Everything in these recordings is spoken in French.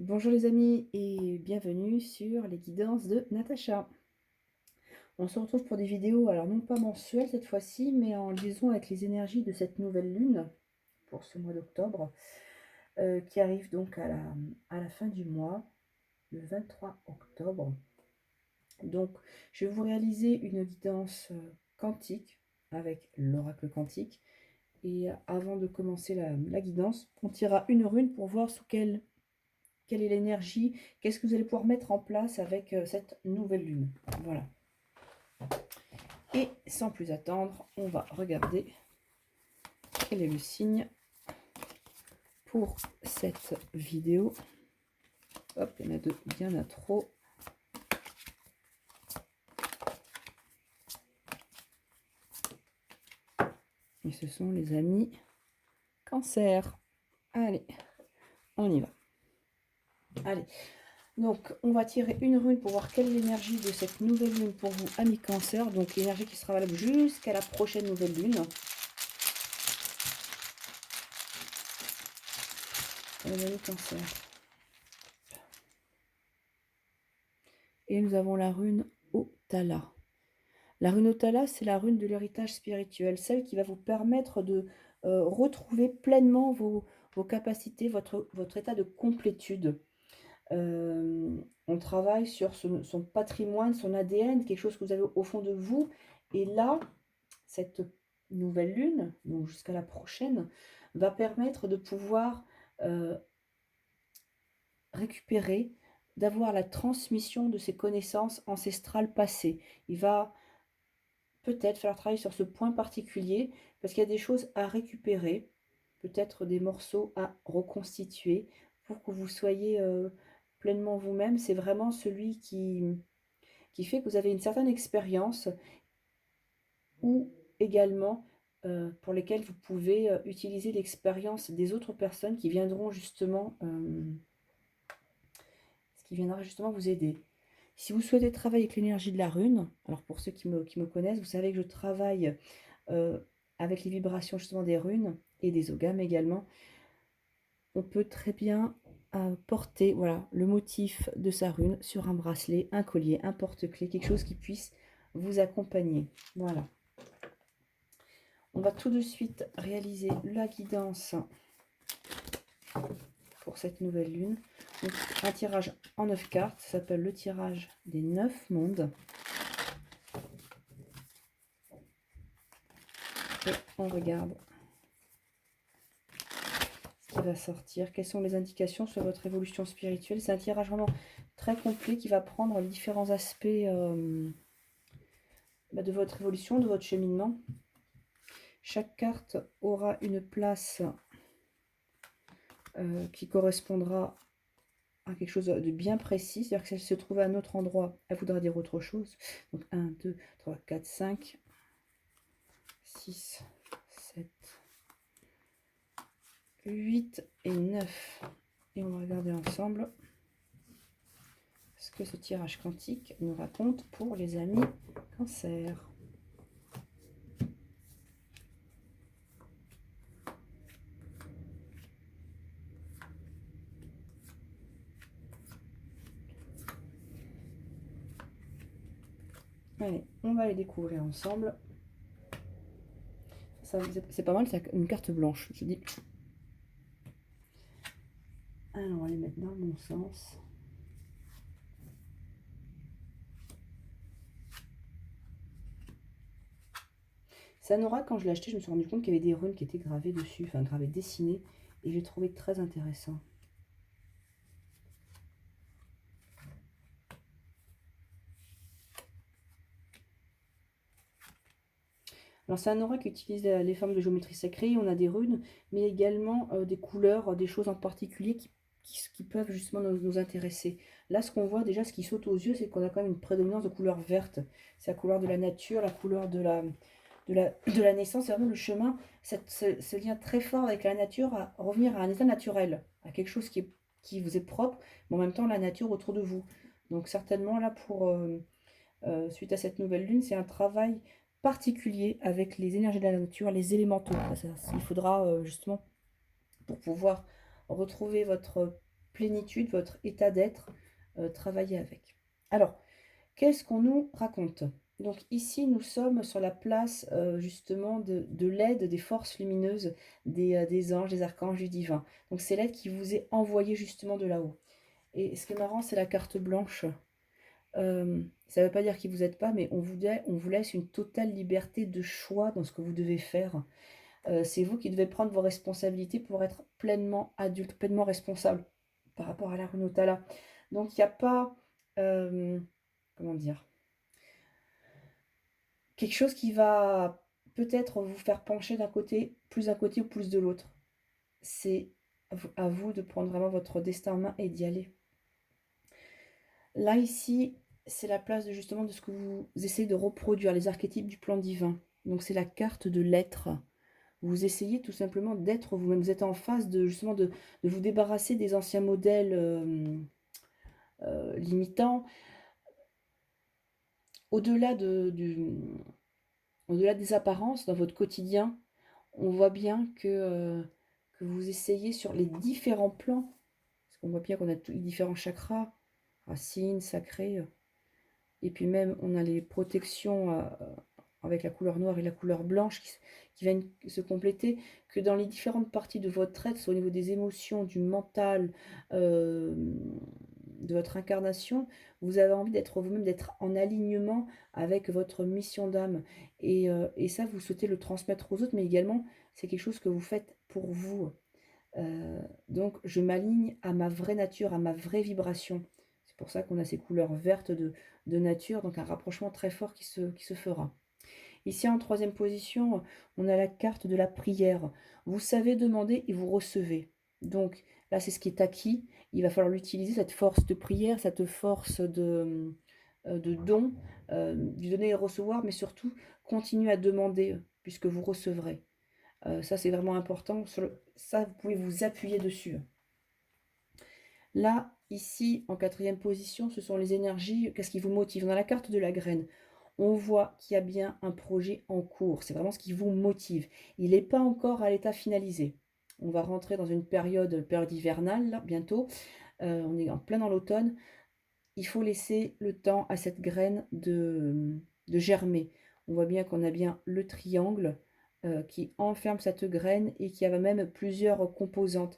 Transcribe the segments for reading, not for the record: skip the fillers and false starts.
Bonjour les amis et bienvenue sur les guidances de Natacha. On se retrouve pour des vidéos, alors non pas mensuelles cette fois-ci, mais en liaison avec les énergies de cette nouvelle lune pour ce mois d'octobre qui arrive donc à la fin du mois, le 23 octobre. Donc je vais vous réaliser une guidance quantique avec l'oracle quantique. Et avant de commencer la guidance, on tirera une rune pour voir sous quelle est l'énergie, qu'est-ce que vous allez pouvoir mettre en place avec cette nouvelle lune. Voilà. Et sans plus attendre, on va regarder quel est le signe pour cette vidéo. Hop, il y en a deux, il y en a trop. Et ce sont les amis Cancer. Allez, on y va. Allez, donc on va tirer une rune pour voir quelle est l'énergie de cette nouvelle lune pour vous, amis Cancer. Donc l'énergie qui sera valable jusqu'à la prochaine nouvelle lune. Les amis Cancer. Et nous avons la rune Otala. La rune Otala, c'est la rune de l'héritage spirituel, celle qui va vous permettre de retrouver pleinement vos capacités, votre état de complétude. On travaille sur son patrimoine, son ADN, quelque chose que vous avez au fond de vous. Et là, cette nouvelle lune, donc jusqu'à la prochaine, va permettre de pouvoir récupérer, d'avoir la transmission de ces connaissances ancestrales passées. Il va peut-être falloir travailler sur ce point particulier, parce qu'il y a des choses à récupérer, peut-être des morceaux à reconstituer, pour que vous soyez pleinement vous-même. C'est vraiment celui qui fait que vous avez une certaine expérience, ou également pour lesquels vous pouvez utiliser l'expérience des autres personnes qui viendront justement, vous aider. Si vous souhaitez travailler avec l'énergie de la rune, alors pour ceux qui me connaissent, vous savez que je travaille avec les vibrations justement des runes et des ogames également. On peut très bien porter voilà, le motif de sa rune sur un bracelet, un collier, un porte-clés, quelque chose qui puisse vous accompagner. Voilà. On va tout de suite réaliser la guidance pour cette nouvelle lune. Donc, un tirage en 9 cartes, ça s'appelle le tirage des 9 mondes. Et on regarde ce qui va sortir. Quelles sont les indications sur votre évolution spirituelle? C'est un tirage vraiment très complet qui va prendre les différents aspects de votre évolution, de votre cheminement. Chaque carte aura une place qui correspondra à quelque chose de bien précis. C'est-à-dire que si elle se trouve à un autre endroit, elle voudra dire autre chose. Donc 1, 2, 3, 4, 5, 6, 7, 8 et 9. Et on va regarder ensemble ce que ce tirage quantique nous raconte pour les amis Cancer. Allez, on va les découvrir ensemble. C'est pas mal, c'est une carte blanche, je dis. Alors, on va les mettre dans le bon sens. Ça Nora, quand je l'ai acheté, je me suis rendu compte qu'il y avait des runes qui étaient gravées dessus, enfin gravées, dessinées, et j'ai trouvé très intéressant. Alors c'est un aura qui utilise les formes de géométrie sacrée, on a des runes, mais également des couleurs, des choses en particulier qui peuvent justement nous intéresser. Là, ce qu'on voit déjà, ce qui saute aux yeux, c'est qu'on a quand même une prédominance de couleur verte. C'est la couleur de la nature, la couleur de la naissance, c'est vraiment le chemin, ce lien très fort avec la nature, à revenir à un état naturel, à quelque chose qui vous est propre, mais en même temps la nature autour de vous. Donc certainement là, suite à cette nouvelle lune, c'est un travail particulier avec les énergies de la nature, les élémentaux. Il faudra justement, pour pouvoir retrouver votre plénitude, votre état d'être, travailler avec. Alors, qu'est-ce qu'on nous raconte? Donc ici, nous sommes sur la place, justement de l'aide des forces lumineuses, des anges, des archanges, du divin. Donc c'est l'aide qui vous est envoyée justement de là-haut. Et ce qui est marrant, c'est la carte blanche. Ça ne veut pas dire qu'il vous aide pas, mais on vous laisse une totale liberté de choix dans ce que vous devez faire. C'est vous qui devez prendre vos responsabilités pour être pleinement adulte, pleinement responsable par rapport à la rue Notala. Donc il n'y a pas, comment dire? Quelque chose qui va peut-être vous faire pencher d'un côté ou plus de l'autre. C'est à vous de prendre vraiment votre destin en main et d'y aller. Là, ici, c'est la place de justement de ce que vous essayez de reproduire, les archétypes du plan divin. Donc c'est la carte de l'être. Vous essayez tout simplement d'être vous-même. Vous êtes en phase de justement de vous débarrasser des anciens modèles limitants. Au-delà au-delà des apparences, dans votre quotidien, on voit bien que vous essayez sur les différents plans, parce qu'on voit bien qu'on a les différents chakras, racines, sacrés, et puis même on a les protections avec la couleur noire et la couleur blanche qui viennent se compléter, que dans les différentes parties de votre être, soit au niveau des émotions, du mental, de votre incarnation, vous avez envie d'être vous-même, d'être en alignement avec votre mission d'âme. Et ça, vous souhaitez le transmettre aux autres, mais également, c'est quelque chose que vous faites pour vous. Donc, je m'aligne à ma vraie nature, à ma vraie vibration. C'est pour ça qu'on a ces couleurs vertes de nature, donc un rapprochement très fort qui se fera. Ici, en troisième position, on a la carte de la prière. Vous savez demander et vous recevez. Donc là, c'est ce qui est acquis. Il va falloir l'utiliser, cette force de prière, cette force de don, du donner et recevoir, mais surtout, continuez à demander, puisque vous recevrez. Ça, c'est vraiment important. Ça, vous pouvez vous appuyer dessus. Là, ici, en quatrième position, ce sont les énergies. Qu'est-ce qui vous motive? Dans la carte de la graine, on voit qu'il y a bien un projet en cours. C'est vraiment ce qui vous motive. Il n'est pas encore à l'état finalisé. On va rentrer dans une période hivernale, là, bientôt. On est en plein dans l'automne. Il faut laisser le temps à cette graine de germer. On voit bien qu'on a bien le triangle qui enferme cette graine et qui a même plusieurs composantes.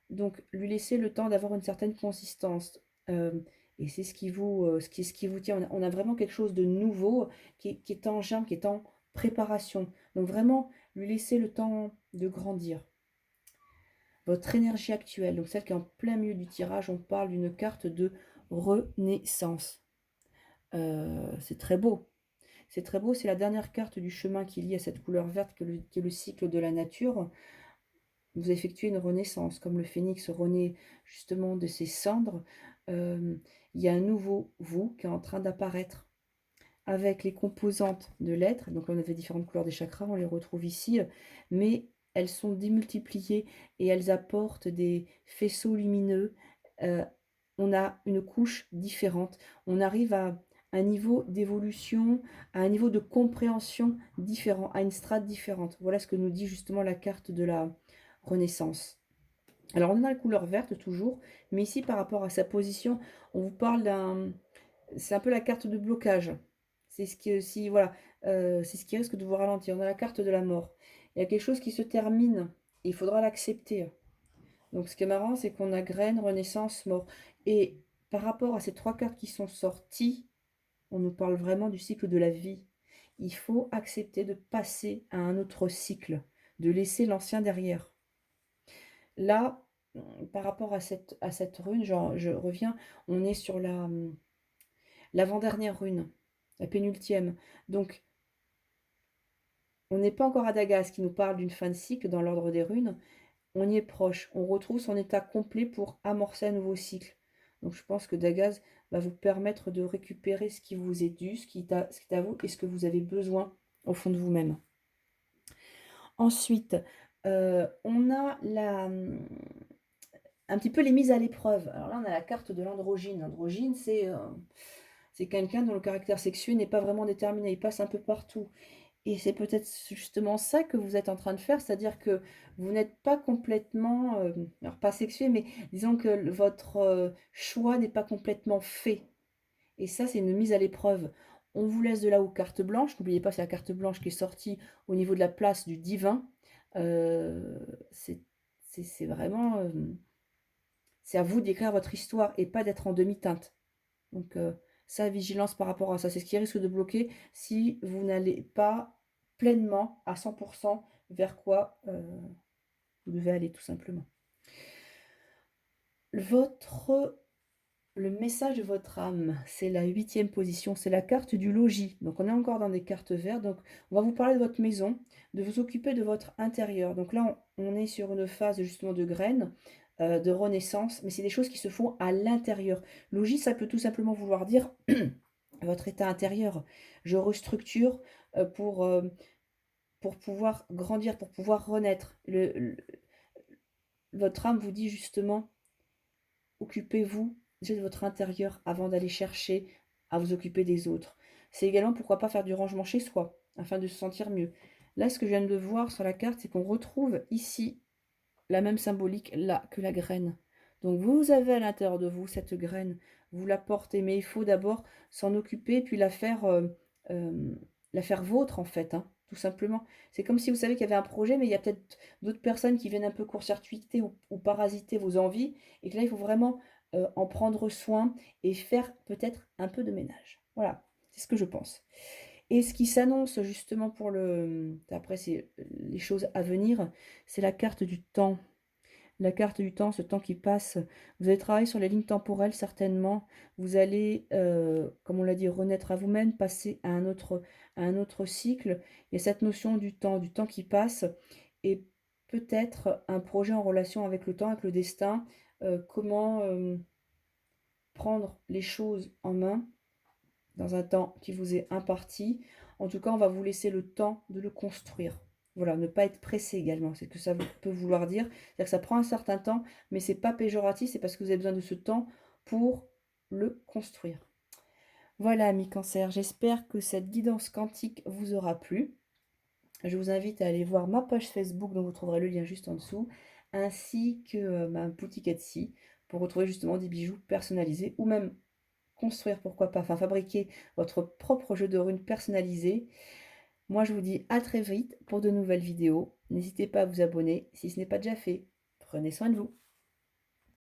Donc, lui laisser le temps d'avoir une certaine consistance. Et c'est ce qui vous tient. On a vraiment quelque chose de nouveau qui est en germe, qui est en préparation. Donc, vraiment, lui laisser le temps de grandir. Votre énergie actuelle, donc celle qui est en plein milieu du tirage, on parle d'une carte de renaissance. C'est très beau. C'est très beau, c'est la dernière carte du chemin qui lie à cette couleur verte qui est le cycle de la nature. Vous effectuez une renaissance, comme le phénix renaît justement de ses cendres. Il y a un nouveau vous qui est en train d'apparaître avec les composantes de l'être. Donc là, on avait différentes couleurs des chakras, on les retrouve ici, mais elles sont démultipliées et elles apportent des faisceaux lumineux. On a une couche différente. On arrive à un niveau d'évolution, à un niveau de compréhension différent, à une strate différente. Voilà ce que nous dit justement la carte de la Renaissance. Alors on a la couleur verte toujours, mais ici par rapport à sa position, on vous parle d'un... C'est un peu la carte de blocage. C'est ce qui, si, voilà, c'est ce qui risque de vous ralentir. On a la carte de la mort. Il y a quelque chose qui se termine et il faudra l'accepter. Donc ce qui est marrant, c'est qu'on a graine, renaissance, mort. Et par rapport à ces trois cartes qui sont sorties, on nous parle vraiment du cycle de la vie. Il faut accepter de passer à un autre cycle, de laisser l'ancien derrière. Là, par rapport à cette rune, je reviens, on est sur l'avant-dernière rune, la pénultième. Donc, on n'est pas encore à Dagas qui nous parle d'une fin de cycle dans l'ordre des runes. On y est proche. On retrouve son état complet pour amorcer un nouveau cycle. Donc, je pense que Dagas va vous permettre de récupérer ce qui vous est dû, ce qui est à vous et ce que vous avez besoin au fond de vous-même. Ensuite, on a un petit peu les mises à l'épreuve. Alors là, on a la carte de l'androgyne. L'androgyne, c'est quelqu'un dont le caractère sexuel n'est pas vraiment déterminé. Il passe un peu partout. Et c'est peut-être justement ça que vous êtes en train de faire, c'est-à-dire que vous n'êtes pas complètement, alors pas sexué, mais disons que votre, choix n'est pas complètement fait. Et ça, c'est une mise à l'épreuve. On vous laisse de là haut carte blanche. N'oubliez pas, c'est la carte blanche qui est sortie au niveau de la place du divin. Heu, c'est c'est vraiment, c'est à vous d'écrire votre histoire et pas d'être en demi-teinte. Donc ça, vigilance par rapport à ça. C'est ce qui risque de bloquer si vous n'allez pas pleinement à 100 vers quoi, vous devez aller tout simplement. Votre Le message de votre âme, c'est la huitième position, c'est la carte du logis. Donc on est encore dans des cartes vertes. Donc on va vous parler de votre maison, de vous occuper de votre intérieur. Donc là, on est sur une phase justement de graines, de renaissance, mais c'est des choses qui se font à l'intérieur. Logis, ça peut tout simplement vouloir dire votre état intérieur. Je restructure pour pouvoir grandir, pour pouvoir renaître. Votre âme vous dit justement, occupez-vous déjà de votre intérieur avant d'aller chercher à vous occuper des autres. C'est également pourquoi pas faire du rangement chez soi, afin de se sentir mieux. Là, ce que je viens de voir sur la carte, c'est qu'on retrouve ici la même symbolique là que la graine. Donc vous avez à l'intérieur de vous cette graine, vous la portez, mais il faut d'abord s'en occuper, puis la faire vôtre en fait, hein, tout simplement. C'est comme si vous savez qu'il y avait un projet, mais il y a peut-être d'autres personnes qui viennent un peu court-circuiter ou parasiter vos envies, et que là, il faut vraiment en prendre soin et faire peut-être un peu de ménage. Voilà, c'est ce que je pense. Et ce qui s'annonce justement pour après, c'est les choses à venir, c'est la carte du temps. La carte du temps, ce temps qui passe. Vous allez travailler sur les lignes temporelles certainement. Vous allez, comme on l'a dit, renaître à vous-même, passer à un autre cycle. Il y a cette notion du temps qui passe et peut-être un projet en relation avec le temps, avec le destin. Comment prendre les choses en main dans un temps qui vous est imparti. En tout cas, on va vous laisser le temps de le construire. Voilà, ne pas être pressé également, c'est ce que ça peut vouloir dire. C'est-à-dire que ça prend un certain temps, mais c'est pas péjoratif, c'est parce que vous avez besoin de ce temps pour le construire. Voilà, amis cancer, j'espère que cette guidance quantique vous aura plu. Je vous invite à aller voir ma page Facebook, dont vous trouverez le lien juste en dessous, ainsi que ma boutique Etsy, pour retrouver justement des bijoux personnalisés, ou même construire, pourquoi pas, enfin fabriquer votre propre jeu de runes personnalisé. Moi, je vous dis à très vite pour de nouvelles vidéos. N'hésitez pas à vous abonner si ce n'est pas déjà fait. Prenez soin de vous.